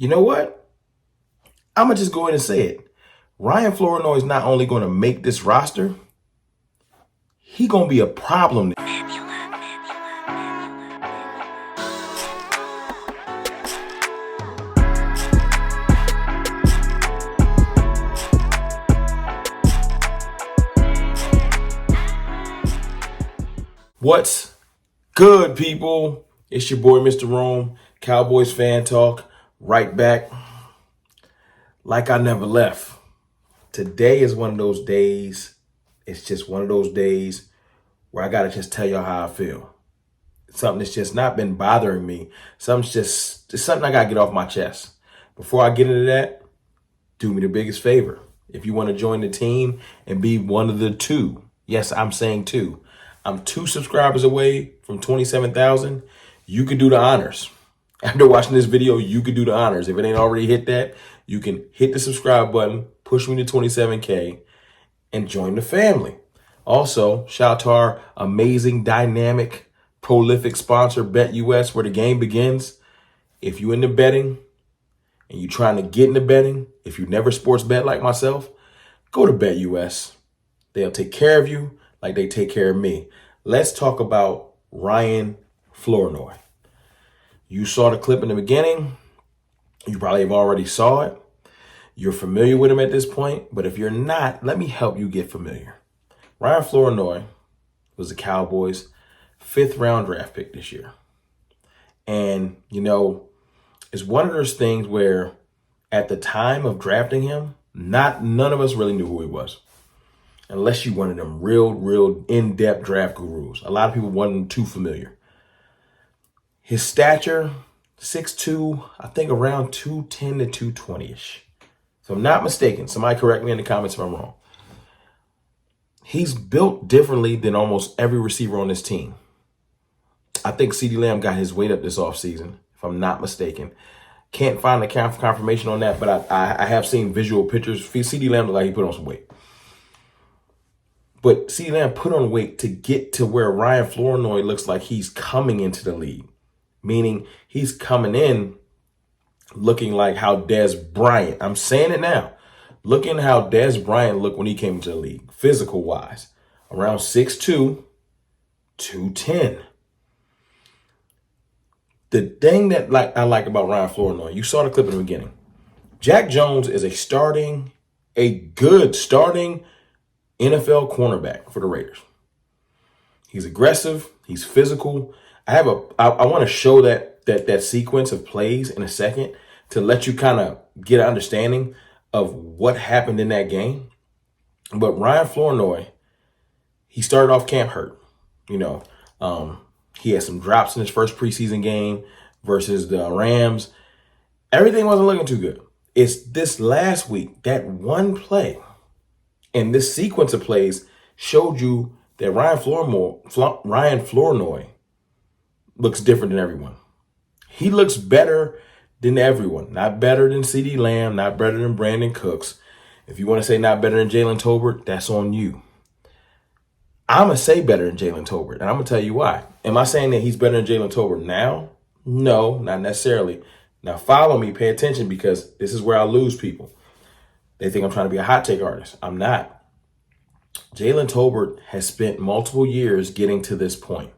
you know what? I'm going to just go ahead and say it. Ryan Flournoy is not only going to make this roster, he going to be a problem. What's good, people? It's your boy, Mr. Rome, Cowboys fan talk, right back like I never left. Today is one of those days. It's just one of those days where I got to just tell y'all how I feel. Something that's just not been bothering me. It's something I got to get off my chest. Before I get into that, do me the biggest favor. If you want to join the team and be one of the two, yes, I'm saying two. I'm 2 subscribers away from 27,000. You can do the honors. After watching this video, you can do the honors. If it ain't already hit that, you can hit the subscribe button, push me to 27K, and join the family. Also, shout out to our amazing, dynamic, prolific sponsor, BetUS, where the game begins. If you into betting and you trying to get into betting, if you never sports bet like myself, go to BetUS. They'll take care of you like they take care of me. Let's talk about Ryan Flournoy. You saw the clip in the beginning. You probably have already saw it. You're familiar with him at this point, but if you're not, let me help you get familiar. Ryan Flournoy was the Cowboys' 5th round draft pick this year. And, you know, it's one of those things where at the time of drafting him, none of us really knew who he was. Unless you one of them real in-depth draft gurus. A lot of people wasn't too familiar. His stature, 6'2", I think around 210 to 220-ish. If I'm not mistaken, somebody correct me in the comments if I'm wrong. He's built differently than almost every receiver on this team. I think CeeDee Lamb got his weight up this offseason, if I'm not mistaken. Can't find the confirmation on that, but I have seen visual pictures. CeeDee Lamb looked like he put on some weight. But CeeDee Lamb put on weight to get to where Ryan Flournoy looks like he's coming into the league. Meaning he's coming in looking like how Dez Bryant, I'm saying it now, looking how Dez Bryant looked when he came into the league, physical-wise. Around 6'2", 210. The thing that I like about Ryan Flournoy, you saw the clip in the beginning. Jack Jones is a good starting NFL cornerback for the Raiders. He's aggressive. He's physical. I want to show that sequence of plays in a second to let you kind of get an understanding of what happened in that game. But Ryan Flournoy, he started off camp hurt. You know, he had some drops in his first preseason game versus the Rams. Everything wasn't looking too good. It's this last week, that one play and this sequence of plays showed you that Ryan Flournoy looks different than everyone. He looks better than everyone. Not better than CeeDee Lamb, not better than Brandon Cooks. If you want to say not better than Jalen Tolbert, that's on you. I'm going to say better than Jalen Tolbert, and I'm going to tell you why. Am I saying that he's better than Jalen Tolbert now? No, not necessarily. Now follow me, pay attention, because this is where I lose people. They think I'm trying to be a hot take artist. I'm not. Jalen Tolbert has spent multiple years getting to this point.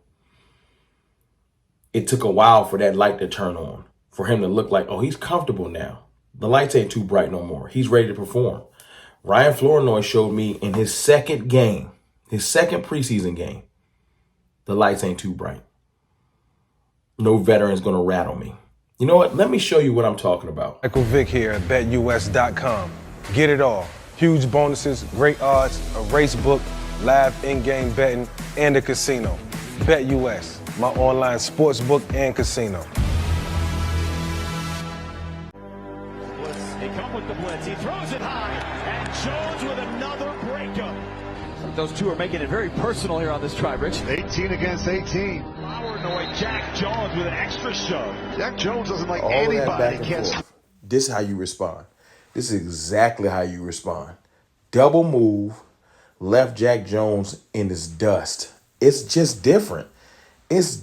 It took a while for that light to turn on, for him to look like, oh, he's comfortable now. The lights ain't too bright no more. He's ready to perform. Ryan Flournoy showed me in his second game, his second preseason game, the lights ain't too bright. No veteran's going to rattle me. You know what? Let me show you what I'm talking about. Michael Vick here at BetUS.com. Get it all. Huge bonuses, great odds, a race book, live in-game betting, and a casino. BetUS, my online sports book and casino. They come with the blitz. He throws it high, and Jones with another breakup. Those two are making it very personal here on this try, Rich. 18 against 18. Flournoy, Jack Jones with an extra shove. Jack Jones doesn't like All anybody. that back and forth. This is how you respond. This is exactly how you respond. Double move, left Jack Jones in his dust. It's just different. It's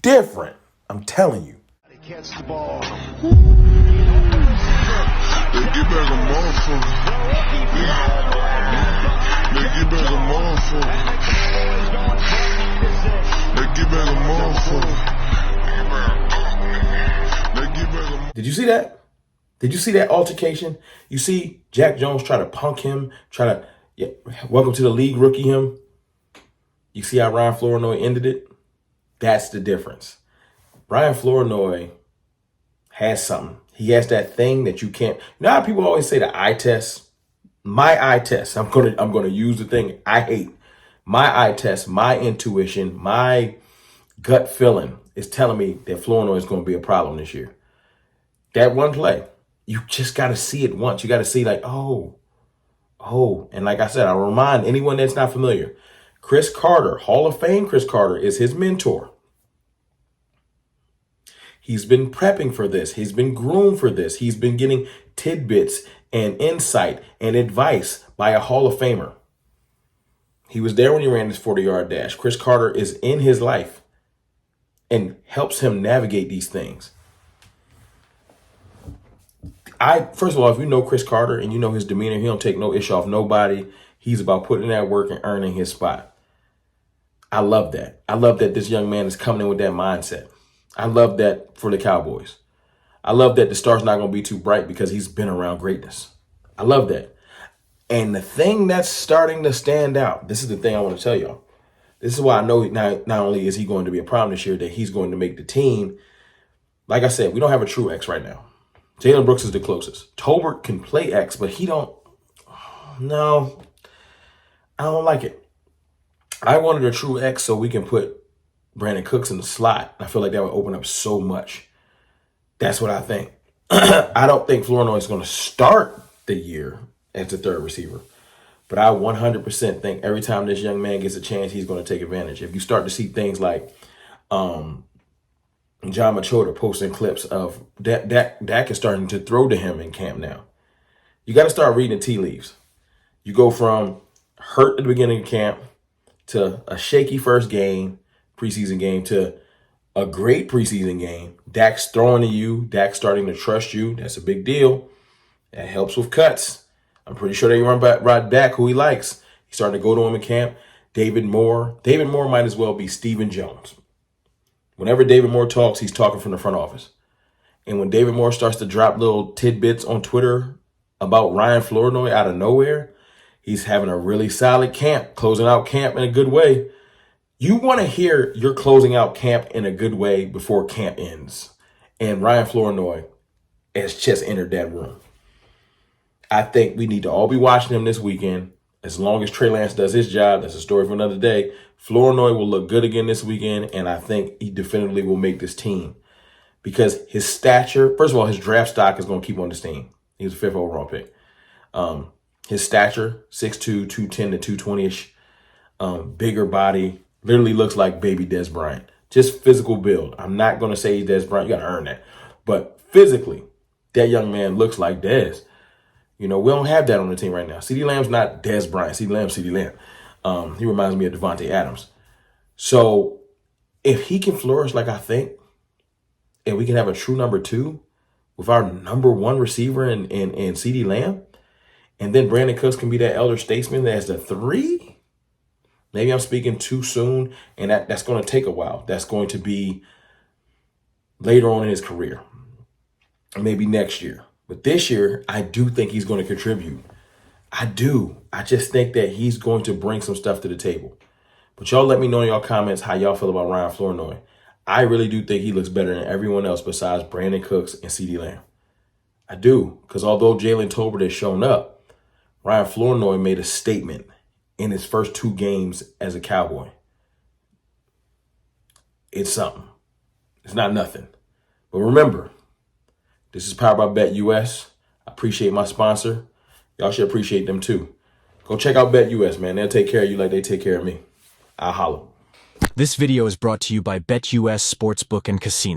different. I'm telling you. He catches the ball. Did you see that? Did you see that altercation? You see Jack Jones try to punk him, welcome to the league rookie him. You see how Ryan Flournoy ended it? That's the difference. Ryan Flournoy has something. He has that thing that you can't. You know how people always say the eye test? My eye test. I'm gonna use the thing I hate. My eye test, my intuition, my gut feeling is telling me that Flournoy is going to be a problem this year. That one play, you just got to see it once. You got to see like, oh. And like I said, I'll remind anyone that's not familiar, Chris Carter, Hall of Fame Chris Carter, is his mentor. He's been prepping for this. He's been groomed for this. He's been getting tidbits and insight and advice by a Hall of Famer. He was there when he ran his 40-yard dash. Chris Carter is in his life and helps him navigate these things. First of all, if you know Chris Carter and you know his demeanor, he don't take no issue off nobody. He's about putting in that work and earning his spot. I love that. I love that this young man is coming in with that mindset. I love that for the Cowboys. I love that the star's not going to be too bright because he's been around greatness. I love that. And the thing that's starting to stand out, this is the thing I want to tell y'all. This is why I know not only is he going to be a problem this year, that he's going to make the team. Like I said, we don't have a true X right now. Jalen Brooks is the closest. Tolbert can play X, but no, I don't like it. I wanted a true X so we can put Brandon Cooks in the slot. I feel like that would open up so much. That's what I think. I don't think Flournoy is going to start the year as the third receiver. But I 100% think every time this young man gets a chance, he's going to take advantage. If you start to see things like John Machota posting clips of Dak is starting to throw to him in camp now. You got to start reading tea leaves. You go from hurt at the beginning of camp to a shaky first game, preseason game, to a great preseason game. Dak's throwing to you. Dak's starting to trust you. That's a big deal. That helps with cuts. I'm pretty sure they run right back who he likes. He's starting to go to him in camp. David Moore might as well be Stephen Jones. Whenever David Moore talks, he's talking from the front office. And when David Moore starts to drop little tidbits on Twitter about Ryan Flournoy out of nowhere, he's having a really solid camp, closing out camp in a good way. You want to hear you're closing out camp in a good way before camp ends. And Ryan Flournoy has just entered that room. I think we need to all be watching him this weekend. As long as Trey Lance does his job, that's a story for another day. Flournoy will look good again this weekend, and I think he definitively will make this team. Because his stature, first of all, his draft stock is going to keep on this team. He was a 5th overall pick. His stature, 6'2", 210 to 220-ish, bigger body, literally looks like baby Dez Bryant. Just physical build. I'm not going to say he's Dez Bryant. You got to earn that. But physically, that young man looks like Dez. You know, we don't have that on the team right now. CeeDee Lamb's not Dez Bryant. CeeDee Lamb. He reminds me of Devontae Adams. So if he can flourish like I think, and we can have a true number 2 with our number 1 receiver in CeeDee Lamb, and then Brandon Cooks can be that elder statesman as the 3, maybe I'm speaking too soon, and that's going to take a while. That's going to be later on in his career, maybe next year. But this year, I do think he's going to contribute. I do. I just think that he's going to bring some stuff to the table. But y'all let me know in y'all comments how y'all feel about Ryan Flournoy. I really do think he looks better than everyone else besides Brandon Cooks and CeeDee Lamb. I do. Because although Jalen Tolbert has shown up, Ryan Flournoy made a statement in his first 2 games as a Cowboy. It's something. It's not nothing. But remember, this is powered by BetUS. I appreciate my sponsor. Y'all should appreciate them too. Go check out BetUS, man. They'll take care of you like they take care of me. I'll holler. This video is brought to you by BetUS Sportsbook and Casino.